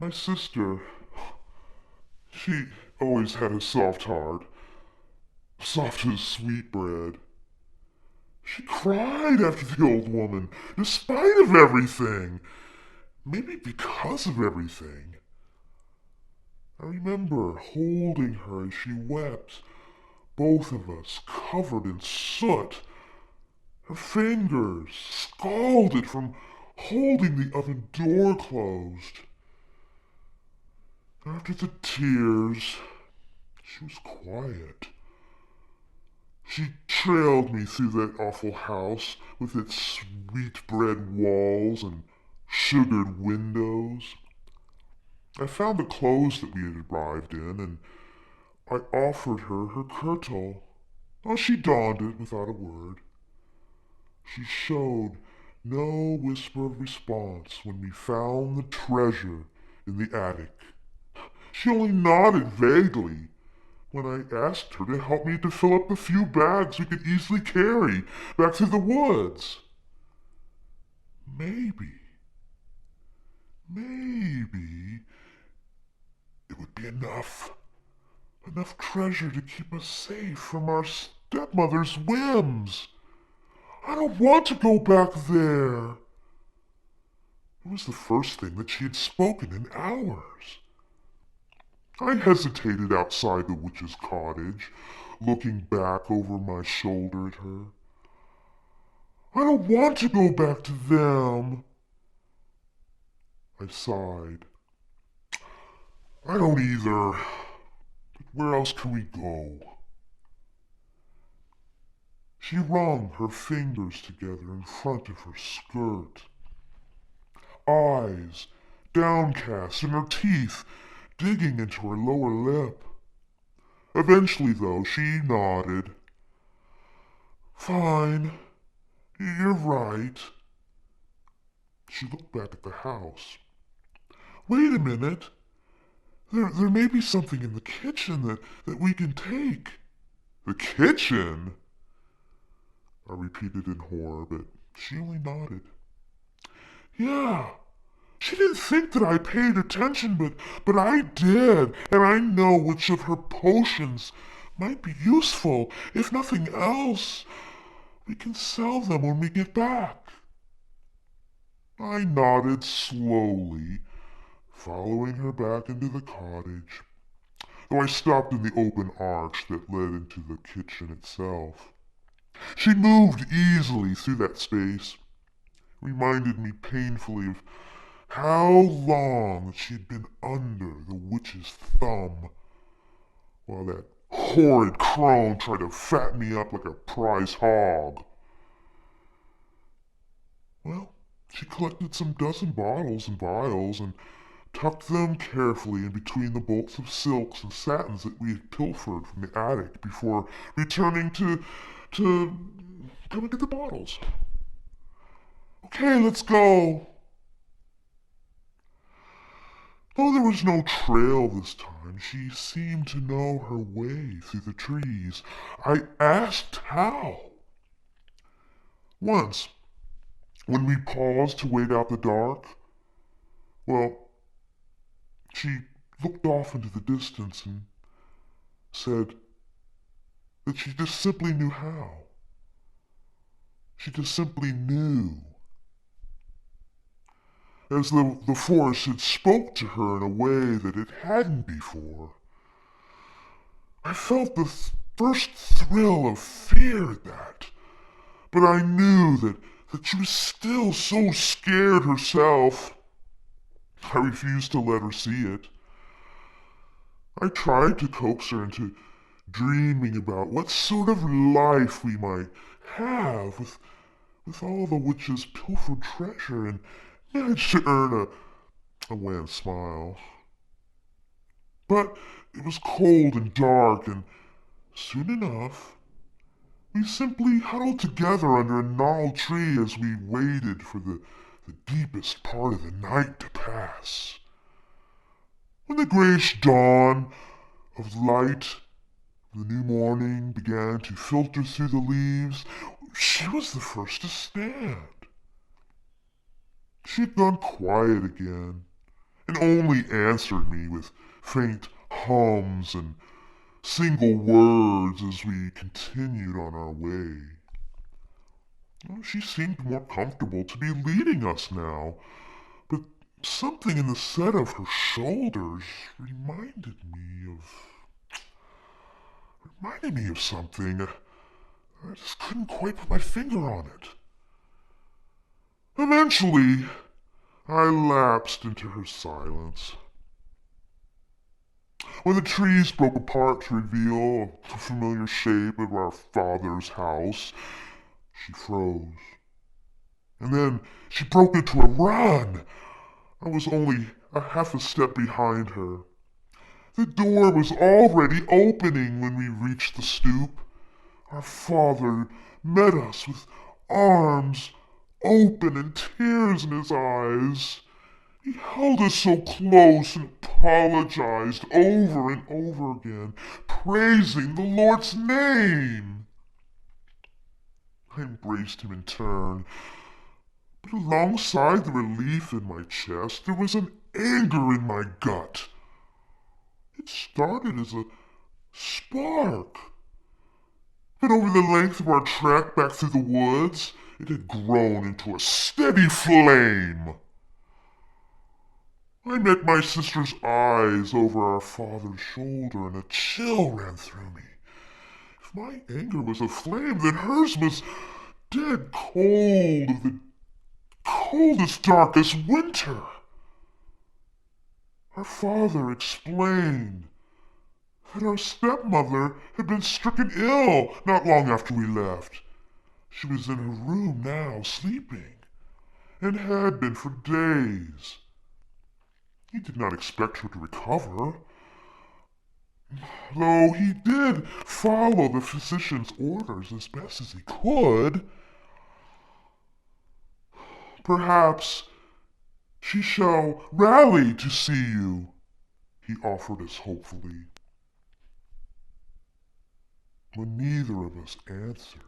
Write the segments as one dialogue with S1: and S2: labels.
S1: My sister, she always had a soft heart, soft as sweetbread. She cried after the old woman, despite of everything. Maybe because of everything. I remember holding her as she wept, both of us covered in soot, her fingers scalded from holding the oven door closed. After the tears, she was quiet. She trailed me through that awful house with its sweetbread walls and sugared windows. I found the clothes that we had arrived in, and I offered her her kirtle. Oh, she donned it without a word. She showed no whisper of response when we found the treasure in the attic. She only nodded vaguely when I asked her to help me to fill up the few bags we could easily carry back through the woods. Maybe, maybe it would be enough. Enough treasure to keep us safe from our stepmother's whims. I don't want to go back there. It was the first thing that she had spoken in hours. I hesitated outside the witch's cottage, looking back over my shoulder at her. I don't want to go back to them. I sighed. I don't either. But where else can we go? She wrung her fingers together in front of her skirt. Eyes downcast and her teeth digging into her lower lip. Eventually, though, she nodded. Fine. You're right. She looked back at the house. Wait a minute. There may be something in the kitchen that we can take. The kitchen? I repeated in horror, but she only nodded. Yeah. She didn't think that I paid attention, but I did, and I know which of her potions might be useful. If nothing else, we can sell them when we get back. I nodded slowly, following her back into the cottage, though I stopped in the open arch that led into the kitchen itself. She moved easily through that space, reminded me painfully of how long she'd been under the witch's thumb, while that horrid crone tried to fatten me up like a prize hog. Well, she collected some dozen bottles and vials and tucked them carefully in between the bolts of silks and satins that we had pilfered from the attic before returning to come and get the bottles. Okay, let's go. Though there was no trail this time, she seemed to know her way through the trees. I asked how. Once, when we paused to wait out the dark, well, she looked off into the distance and said that she just simply knew how. She just simply knew. As though the forest had spoke to her in a way that it hadn't before. I felt the first thrill of fear at that, but I knew that she was still so scared herself. I refused to let her see it. I tried to coax her into dreaming about what sort of life we might have with all the witch's pilfered treasure and managed to earn a wan smile. But it was cold and dark, and soon enough, we simply huddled together under a gnarled tree as we waited for the deepest part of the night to pass. When the grayish dawn of light of the new morning began to filter through the leaves, she was the first to stand. She had gone quiet again, and only answered me with faint hums and single words as we continued on our way. She seemed more comfortable to be leading us now, but something in the set of her shoulders reminded me of something. I just couldn't quite put my finger on it. Eventually, I lapsed into her silence. When the trees broke apart to reveal the familiar shape of our father's house, she froze. And then she broke into a run. I was only a half a step behind her. The door was already opening when we reached the stoop. Our father met us with arms open and tears in his eyes. He held us so close and apologized over and over again, praising the Lord's name. I embraced him in turn, but alongside the relief in my chest, there was an anger in my gut. It started as a spark, but over the length of our trek back through the woods, it had grown into a steady flame. I met my sister's eyes over our father's shoulder, and a chill ran through me. If my anger was a flame, then hers was dead cold of the coldest, darkest winter. Our father explained that our stepmother had been stricken ill not long after we left. She was in her room now, sleeping, and had been for days. He did not expect her to recover, though he did follow the physician's orders as best as he could. Perhaps she shall rally to see you, he offered us hopefully. When neither of us answered,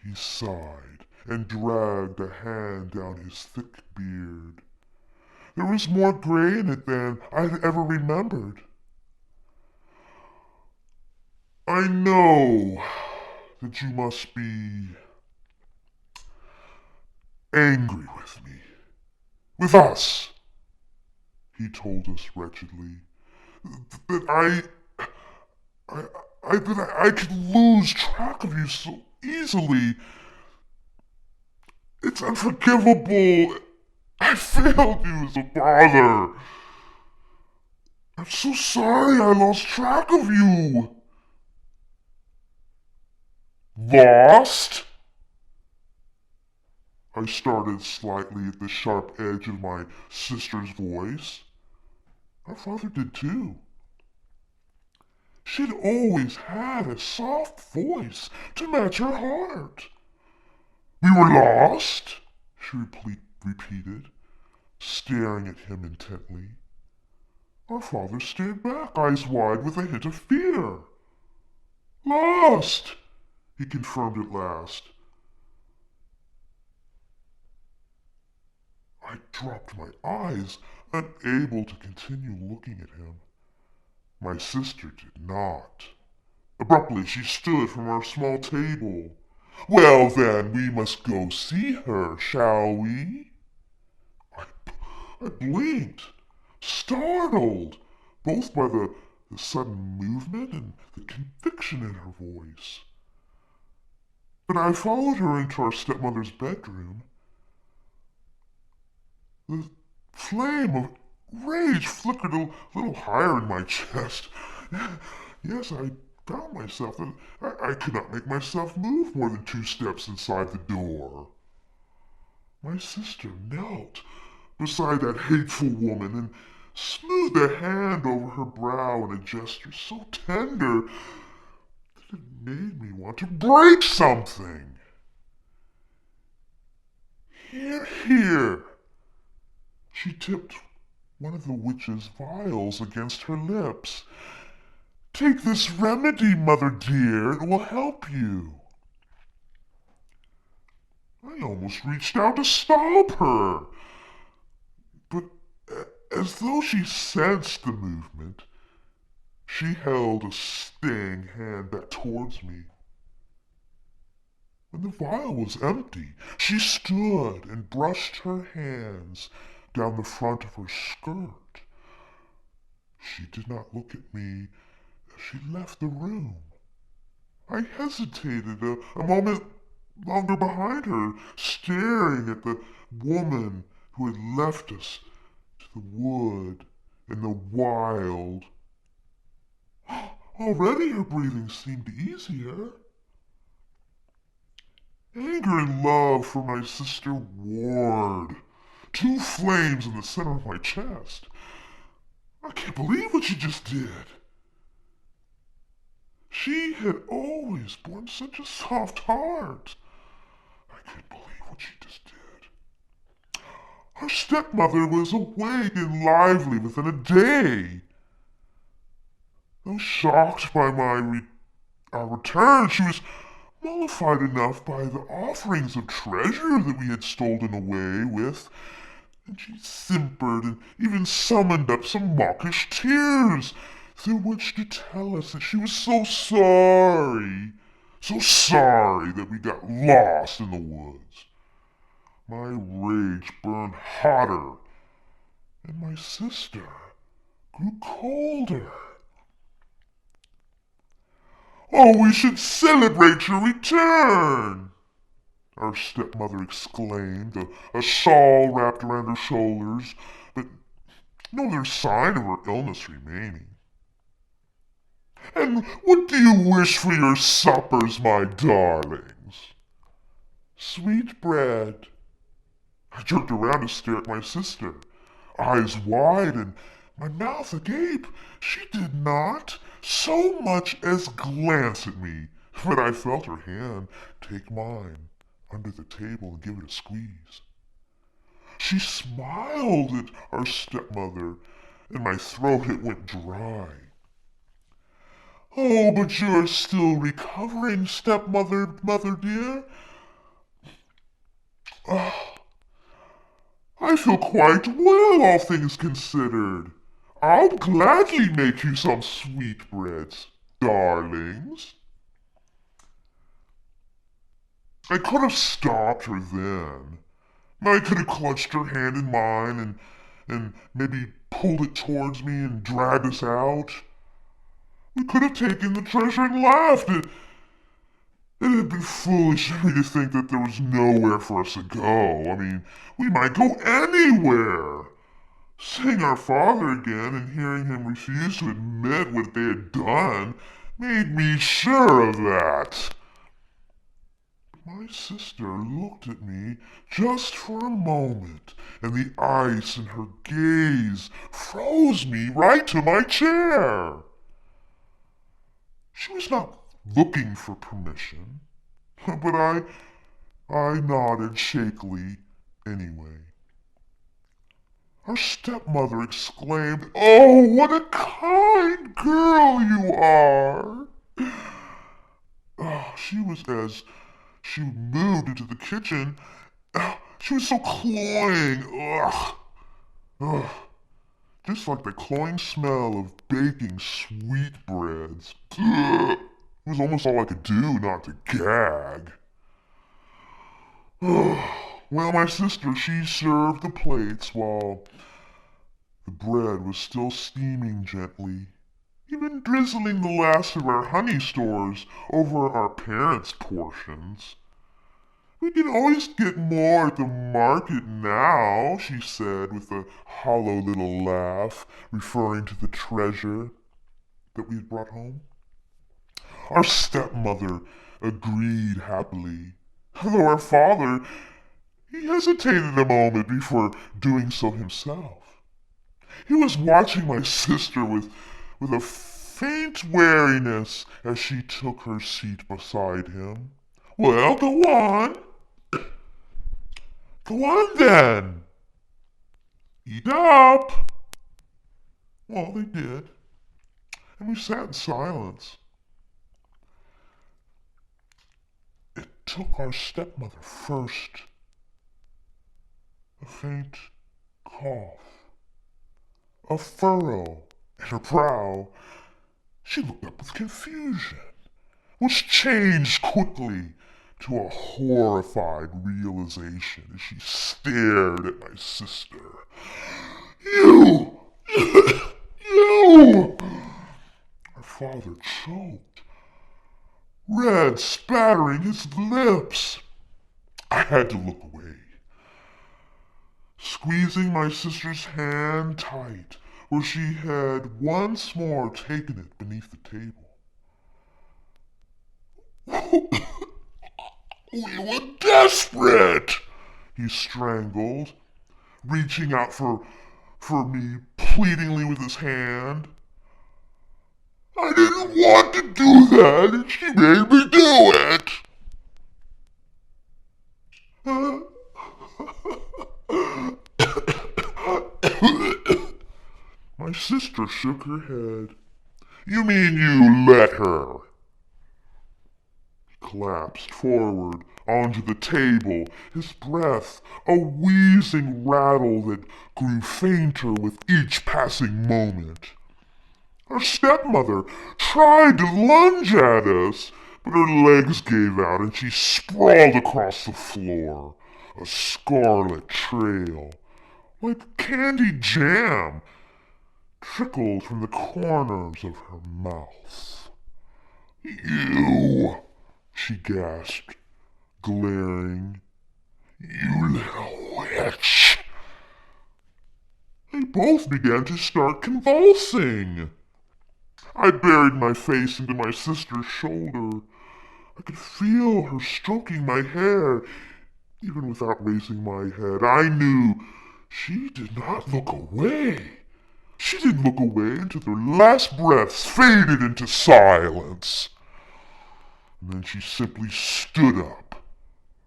S1: he sighed and dragged a hand down his thick beard. There was more gray in it than I'd ever remembered. I know that you must be angry with me. With us, he told us wretchedly. That I could lose track of you so easily. It's unforgivable. I failed you as a father. I'm so sorry I lost track of you. Lost? I started slightly at the sharp edge of my sister's voice. Our father did too. She'd always had a soft voice to match her heart. We were lost, she repeated, staring at him intently. Our father stared back, eyes wide with a hint of fear. Lost, he confirmed at last. I dropped my eyes, unable to continue looking at him. My sister did not. Abruptly, she stood from our small table. Well, then, we must go see her, shall we? I blinked, startled, both by the sudden movement and the conviction in her voice. But I followed her into our stepmother's bedroom. The flame of rage flickered a little higher in my chest. Yes, I found myself that I could not make myself move more than 2 steps inside the door. My sister knelt beside that hateful woman and smoothed a hand over her brow in a gesture so tender that it made me want to break something. Here. She tipped one of the witch's vials against her lips. Take this remedy, mother dear. It will help you. I almost reached out to stop her. But As though she sensed the movement, she held a staying hand back towards me. When the vial was empty, she stood and brushed her hands down the front of her skirt. She did not look at me as she left the room. I hesitated a moment longer behind her, staring at the woman who had left us to the wood and the wild. Already her breathing seemed easier. Anger and love for my sister warred, two flames in the center of my chest. I can't believe what she just did. She had always borne such a soft heart. I can't believe what she just did. Her stepmother was awake and lively within a day. Though shocked by our return, she was mollified enough by the offerings of treasure that we had stolen away with, and she simpered and even summoned up some mawkish tears through which to tell us that she was so sorry that we got lost in the woods. My rage burned hotter, and my sister grew colder. "Oh, we should celebrate your return!" our stepmother exclaimed, a shawl wrapped around her shoulders, but no other sign of her illness remaining. "And what do you wish for your suppers, my darlings?" "Sweetbread." I jerked around to stare at my sister, eyes wide and my mouth agape. She did not so much as glance at me, but I felt her hand take mine under the table and give it a squeeze. She smiled at our stepmother. In my throat it went dry. "Oh, but you're still recovering, stepmother, mother dear." "Oh, I feel quite well, all things considered. I'll gladly make you some sweetbreads, darlings." I could have stopped her then. I could have clutched her hand in mine and maybe pulled it towards me and dragged us out. We could have taken the treasure and laughed. It had been foolish of me to think that there was nowhere for us to go. I mean, we might go anywhere. Seeing our father again and hearing him refuse to admit what they had done made me sure of that. My sister looked at me just for a moment, and the ice in her gaze froze me right to my chair. She was not looking for permission, but I nodded shakily anyway. Our stepmother exclaimed, "Oh, what a kind girl you are!" She was as she moved into the kitchen. She was so cloying. Ugh. Just like the cloying smell of baking sweetbreads. It was almost all I could do not to gag. Well, my sister, she served the plates while the bread was still steaming gently, even drizzling the last of our honey stores over our parents' portions. "We can always get more at the market now," she said with a hollow little laugh, referring to the treasure that we had brought home. Our stepmother agreed happily, though our father, he hesitated a moment before doing so himself. He was watching my sister with a faint wariness as she took her seat beside him. "Well, go on. Go on then. Eat up." Well, they did, and we sat in silence. It took our stepmother first. A faint cough, a furrow in her brow. She looked up with confusion, which changed quickly to a horrified realization as she stared at my sister. You! You! Her father choked, red spattering his lips. I had to look away, squeezing my sister's hand tight where she had once more taken it beneath the table. We were desperate, he strangled, reaching out for me pleadingly with his hand. I didn't want to do that, and she made me do it. My sister shook her head. You mean you let her? He collapsed forward onto the table, his breath a wheezing rattle that grew fainter with each passing moment. Her stepmother tried to lunge at us, but her legs gave out and she sprawled across the floor, a scarlet trail, like candied jam, trickled from the corners of her mouth. You, she gasped, glaring. You little witch. They both began to start convulsing. I buried my face into my sister's shoulder. I could feel her stroking my hair, even without raising my head. I knew she did not look away. She didn't look away until their last breaths faded into silence. And then she simply stood up,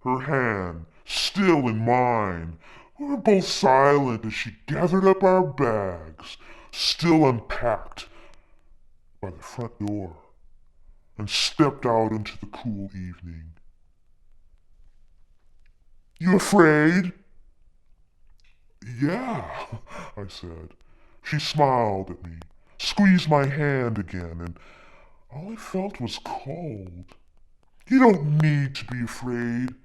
S1: her hand still in mine. We were both silent as she gathered up our bags, still unpacked, by the front door, and stepped out into the cool evening. You afraid? Yeah, I said. She smiled at me, squeezed my hand again, and all I felt was cold. You don't need to be afraid.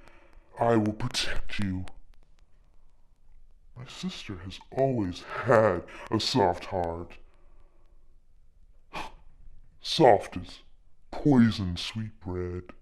S1: I will protect you. My sister has always had a soft heart. Soft as poisoned sweetbread.